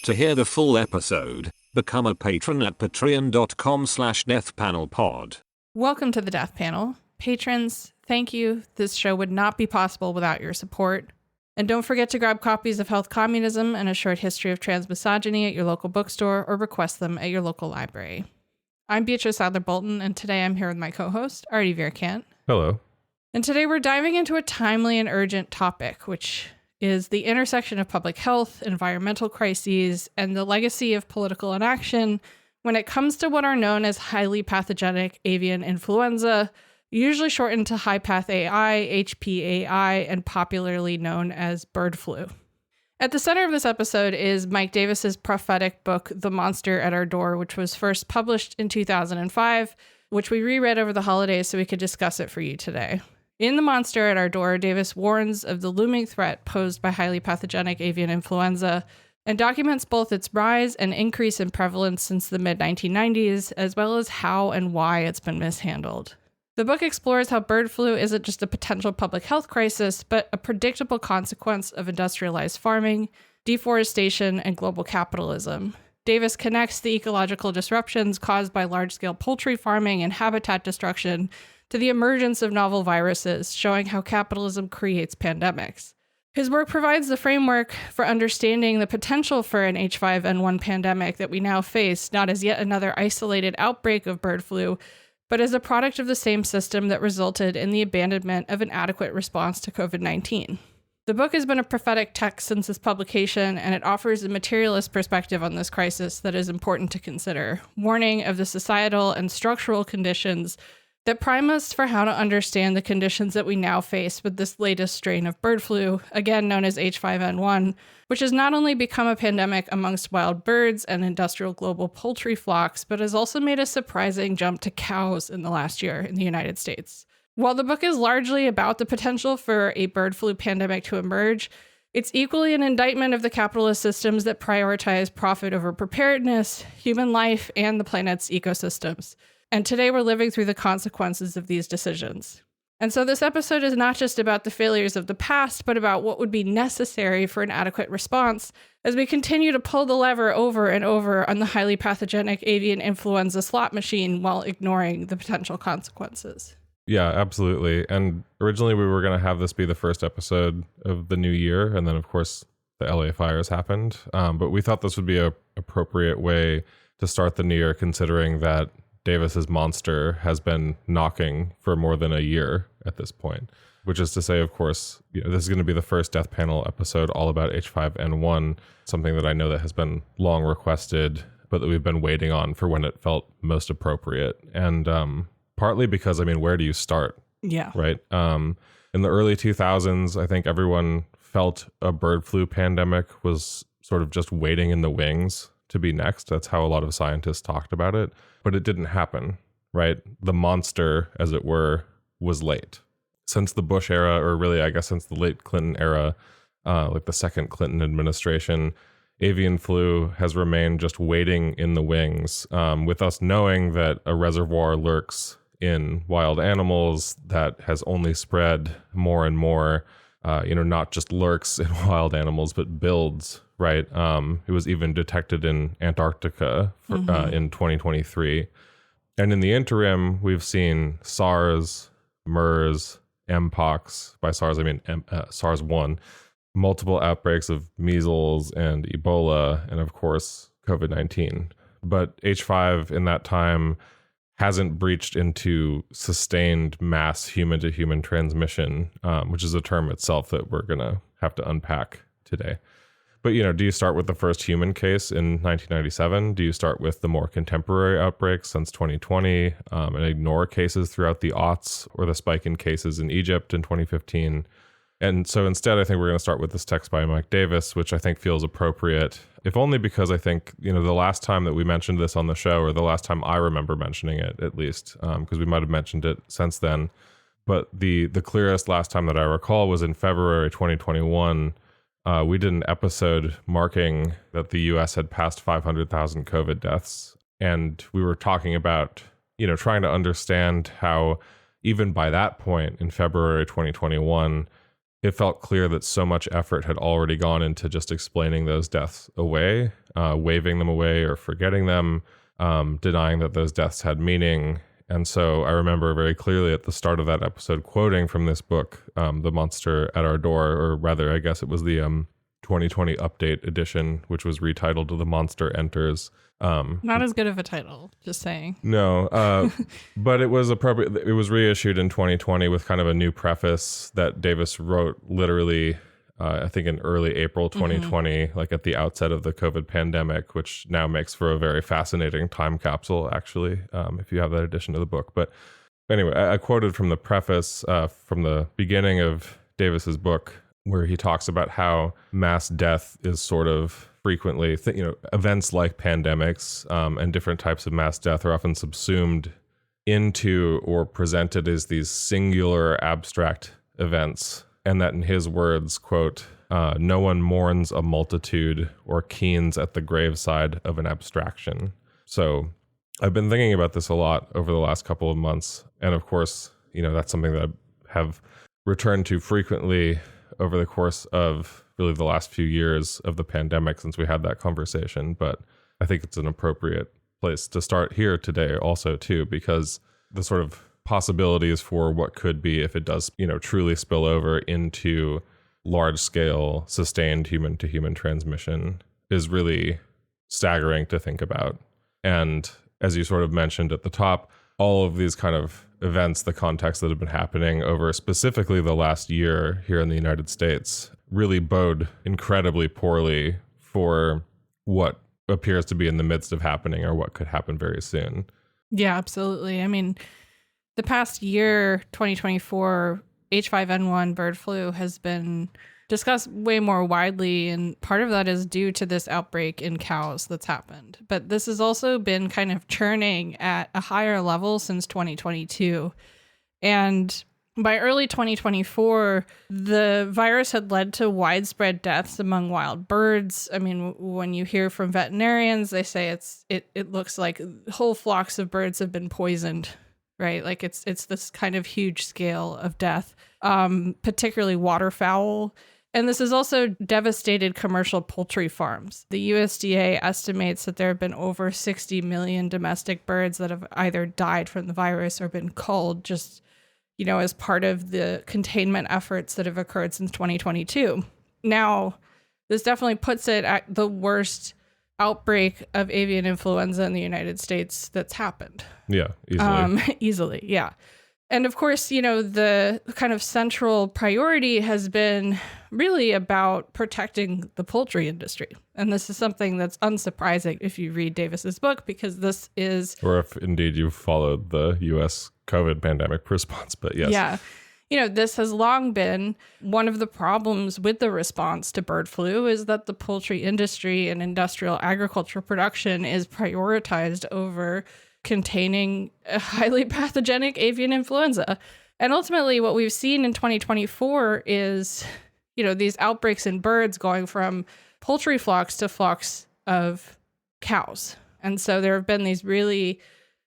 To hear the full episode, become a patron at patreon.com/deathpanelpod. Welcome to the Death Panel. Patrons, thank you. This show would not be possible without your support. And don't forget to grab copies of Health Communism and A Short History of Transmisogyny at your local bookstore or request them at your local library. I'm Beatrice Bolton, and today I'm here with my co-host, Artie Verkant. Hello. And today we're diving into a timely and urgent topic, which is the intersection of public health, environmental crises, and the legacy of political inaction when it comes to what are known as highly pathogenic avian influenza, usually shortened to high-path AI, HPAI, and popularly known as bird flu. At the center of this episode is Mike Davis's prophetic book, The Monster at Our Door, which was first published in 2005, which we reread over the holidays so we could discuss it for you today. In The Monster at Our Door, Davis warns of the looming threat posed by highly pathogenic avian influenza and documents both its rise and increase in prevalence since the mid-1990s, as well as how and why it's been mishandled. The book explores how bird flu isn't just a potential public health crisis, but a predictable consequence of industrialized farming, deforestation, and global capitalism. Davis connects the ecological disruptions caused by large-scale poultry farming and habitat destruction to the emergence of novel viruses, showing how capitalism creates pandemics. His work provides the framework for understanding the potential for an H5N1 pandemic that we now face, not as yet another isolated outbreak of bird flu, but as a product of the same system that resulted in the abandonment of an adequate response to COVID-19. The book has been a prophetic text since its publication, and it offers a materialist perspective on this crisis that is important to consider, warning of the societal and structural conditions that prime us for how to understand the conditions that we now face with this latest strain of bird flu, again known as H5N1, which has not only become a pandemic amongst wild birds and industrial global poultry flocks, but has also made a surprising jump to cows in the last year in the United States. While the book is largely about the potential for a bird flu pandemic to emerge, it's equally an indictment of the capitalist systems that prioritize profit over preparedness, human life, and the planet's ecosystems. And today we're living through the consequences of these decisions. And so this episode is not just about the failures of the past, but about what would be necessary for an adequate response as we continue to pull the lever over and over on the highly pathogenic avian influenza slot machine while ignoring the potential consequences. Yeah, absolutely. And originally we were going to have this be the first episode of the new year. And then, of course, the LA fires happened. But we thought this would be an appropriate way to start the new year, considering that Davis's monster has been knocking for more than a year at this point, which is to say, of course, this is going to be the first Death Panel episode all about H5N1, something that I know that has been long requested, but that we've been waiting on for when it felt most appropriate. And partly because, where do you start? Yeah. Right. In the early 2000s, I think everyone felt a bird flu pandemic was sort of just waiting in the wings to be next. That's how a lot of scientists talked about it. But it didn't happen, right? The monster, as it were, was late. Since the Bush era, or really, I guess, since the late Clinton era, like the second Clinton administration, avian flu has remained just waiting in the wings, with us knowing that a reservoir lurks in wild animals that has only spread more and more, not just lurks in wild animals, but builds, right? It was even detected in Antarctica in 2023. And in the interim, we've seen SARS, MERS, Mpox. By SARS, I mean SARS-1, multiple outbreaks of measles and Ebola, and of course, COVID-19. But H5 in that time hasn't breached into sustained mass human-to-human transmission, which is a term itself that we're going to have to unpack today. But, do you start with the first human case in 1997? Do you start with the more contemporary outbreaks since 2020 and ignore cases throughout the aughts or the spike in cases in Egypt in 2015? And so instead, I think we're going to start with this text by Mike Davis, which I think feels appropriate, if only because I think, the last time that we mentioned this on the show, or the last time I remember mentioning it, at least, because we might have mentioned it since then. But the clearest last time that I recall was in February 2021. We did an episode marking that the U.S. had passed 500,000 COVID deaths. And we were talking about, trying to understand how even by that point in February 2021, it felt clear that so much effort had already gone into just explaining those deaths away, waving them away or forgetting them, denying that those deaths had meaning. And so I remember very clearly at the start of that episode quoting from this book, The Monster at Our Door, or rather, I guess it was the 2020 update edition, which was retitled The Monster Enters. Not as good of a title, just saying. No, but it was appropriate. It was reissued in 2020 with kind of a new preface that Davis wrote literally, I think in early April 2020, like at the outset of the COVID pandemic, which now makes for a very fascinating time capsule, actually, if you have that edition of the book. But anyway, I quoted from the preface from the beginning of Davis's book, where he talks about how mass death is sort of frequently, events like pandemics and different types of mass death are often subsumed into or presented as these singular abstract events. And that in his words, quote, no one mourns a multitude or keens at the graveside of an abstraction. So I've been thinking about this a lot over the last couple of months. And of course, that's something that I have returned to frequently over the course of really the last few years of the pandemic since we had that conversation. But I think it's an appropriate place to start here today also too, because the sort of possibilities for what could be if it does, truly spill over into large scale sustained human to human transmission is really staggering to think about. And as you sort of mentioned at the top, all of these kind of events, the context that have been happening over specifically the last year here in the United States really bode incredibly poorly for what appears to be in the midst of happening or what could happen very soon. Yeah, absolutely. I mean, the past year, 2024, H5N1 bird flu has been discussed way more widely, and part of that is due to this outbreak in cows that's happened. But this has also been kind of churning at a higher level since 2022. And by early 2024, the virus had led to widespread deaths among wild birds. I mean, when you hear from veterinarians, they say it looks like whole flocks of birds have been poisoned, right? Like it's this kind of huge scale of death, particularly waterfowl. And this has also devastated commercial poultry farms. The USDA estimates that there have been over 60 million domestic birds that have either died from the virus or been culled just, as part of the containment efforts that have occurred since 2022. Now, this definitely puts it at the worst outbreak of avian influenza in the United States that's happened. Yeah, easily. Easily, yeah. And of course, the kind of central priority has been really about protecting the poultry industry. And this is something that's unsurprising if you read Davis's book, because this is... Or if indeed you've followed the U.S. COVID pandemic response, but yes. Yeah. This has long been one of the problems with the response to bird flu is that the poultry industry and industrial agriculture production is prioritized over containing a highly pathogenic avian influenza. And ultimately, what we've seen in 2024 is, these outbreaks in birds going from poultry flocks to flocks of cows. And so there have been these really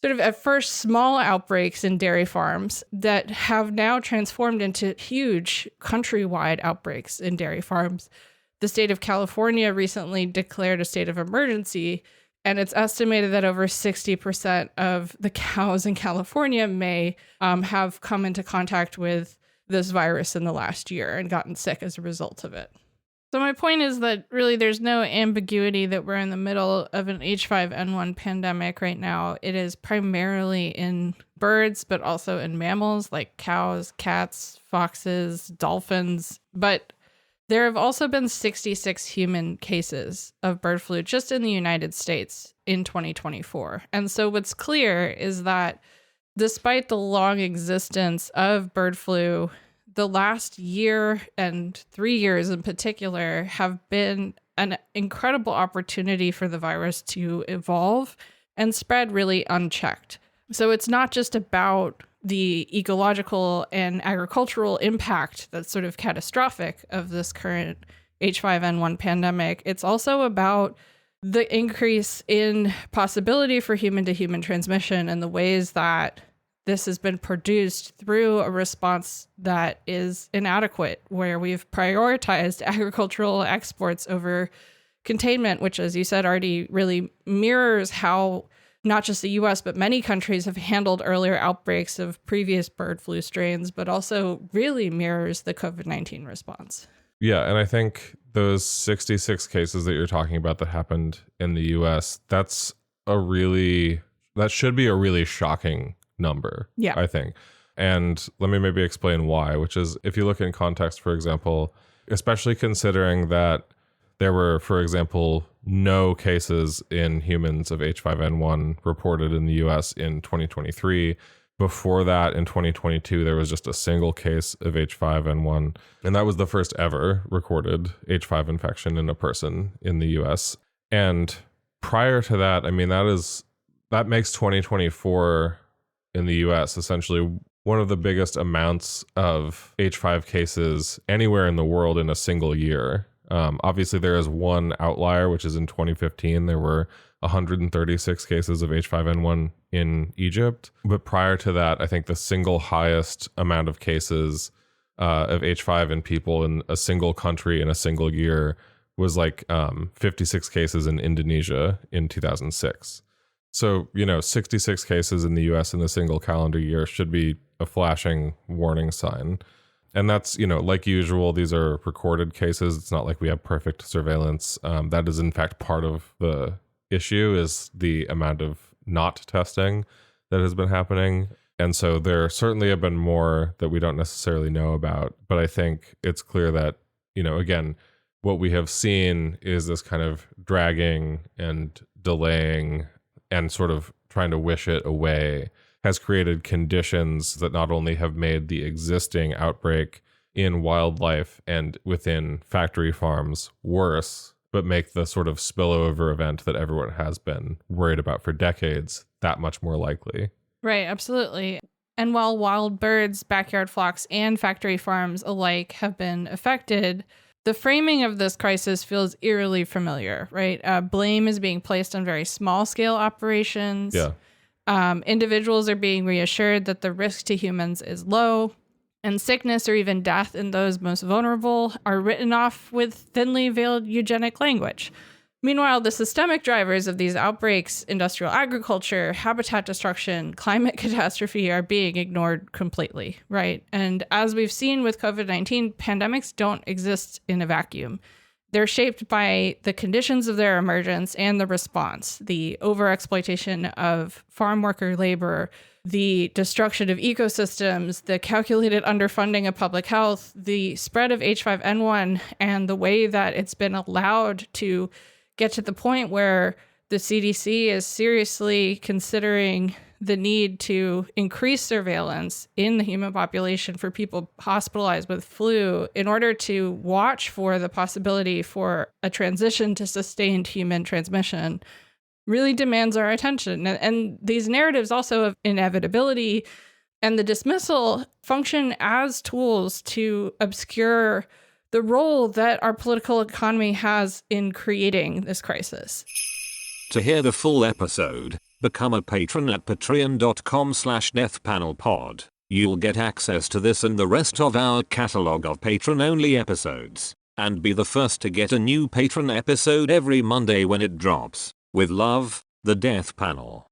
sort of at first small outbreaks in dairy farms that have now transformed into huge countrywide outbreaks in dairy farms. The state of California recently declared a state of emergency, and it's estimated that over 60% of the cows in California may have come into contact with this virus in the last year and gotten sick as a result of it. So my point is that really there's no ambiguity that we're in the middle of an H5N1 pandemic right now. It is primarily in birds, but also in mammals like cows, cats, foxes, dolphins. But there have also been 66 human cases of bird flu just in the United States in 2024. And so what's clear is that despite the long existence of bird flu, the last year and 3 years in particular have been an incredible opportunity for the virus to evolve and spread really unchecked. So it's not just about the ecological and agricultural impact that's sort of catastrophic of this current H5N1 pandemic. It's also about the increase in possibility for human-to-human transmission and the ways that this has been produced through a response that is inadequate, where we've prioritized agricultural exports over containment, which, as you said, Artie, really mirrors how not just the US, but many countries have handled earlier outbreaks of previous bird flu strains, but also really mirrors the COVID-19 response. Yeah, and I think those 66 cases that you're talking about that happened in the US, that should be a really shocking number, yeah, I think. And let me maybe explain why, which is if you look in context, for example, especially considering that there were, for example, no cases in humans of H5N1 reported in the US in 2023. Before that, in 2022, there was just a single case of H5N1, and that was the first ever recorded H5 infection in a person in the US. And prior to that, I mean, that makes 2024 in the US essentially one of the biggest amounts of H5 cases anywhere in the world in a single year. Obviously, there is one outlier, which is in 2015. There were 136 cases of H5N1 in Egypt. But prior to that, I think the single highest amount of cases of H5 in people in a single country in a single year was like 56 cases in Indonesia in 2006. So, 66 cases in the US in a single calendar year should be a flashing warning sign. And that's, like usual, these are recorded cases. It's not like we have perfect surveillance. That is, in fact, part of the issue is the amount of not testing that has been happening. And so there certainly have been more that we don't necessarily know about. But I think it's clear that, again, what we have seen is this kind of dragging and delaying and sort of trying to wish it away has created conditions that not only have made the existing outbreak in wildlife and within factory farms worse, but make the sort of spillover event that everyone has been worried about for decades that much more likely. Right, absolutely. And while wild birds, backyard flocks, and factory farms alike have been affected, the framing of this crisis feels eerily familiar, right? Blame is being placed on very small-scale operations. Yeah. Individuals are being reassured that the risk to humans is low, and sickness or even death in those most vulnerable are written off with thinly veiled eugenic language. Meanwhile, the systemic drivers of these outbreaks, industrial agriculture, habitat destruction, climate catastrophe, are being ignored completely, right? And as we've seen with COVID-19, pandemics don't exist in a vacuum. They're shaped by the conditions of their emergence and the response, the overexploitation of farm worker labor, the destruction of ecosystems, the calculated underfunding of public health, the spread of H5N1, and the way that it's been allowed to get to the point where the CDC is seriously considering the need to increase surveillance in the human population for people hospitalized with flu in order to watch for the possibility for a transition to sustained human transmission really demands our attention. And these narratives also of inevitability and the dismissal function as tools to obscure the role that our political economy has in creating this crisis. To hear the full episode, become a patron at patreon.com/deathpanelpod. You'll get access to this and the rest of our catalog of patron-only episodes, and be the first to get a new patron episode every Monday when it drops. With love, the Death Panel.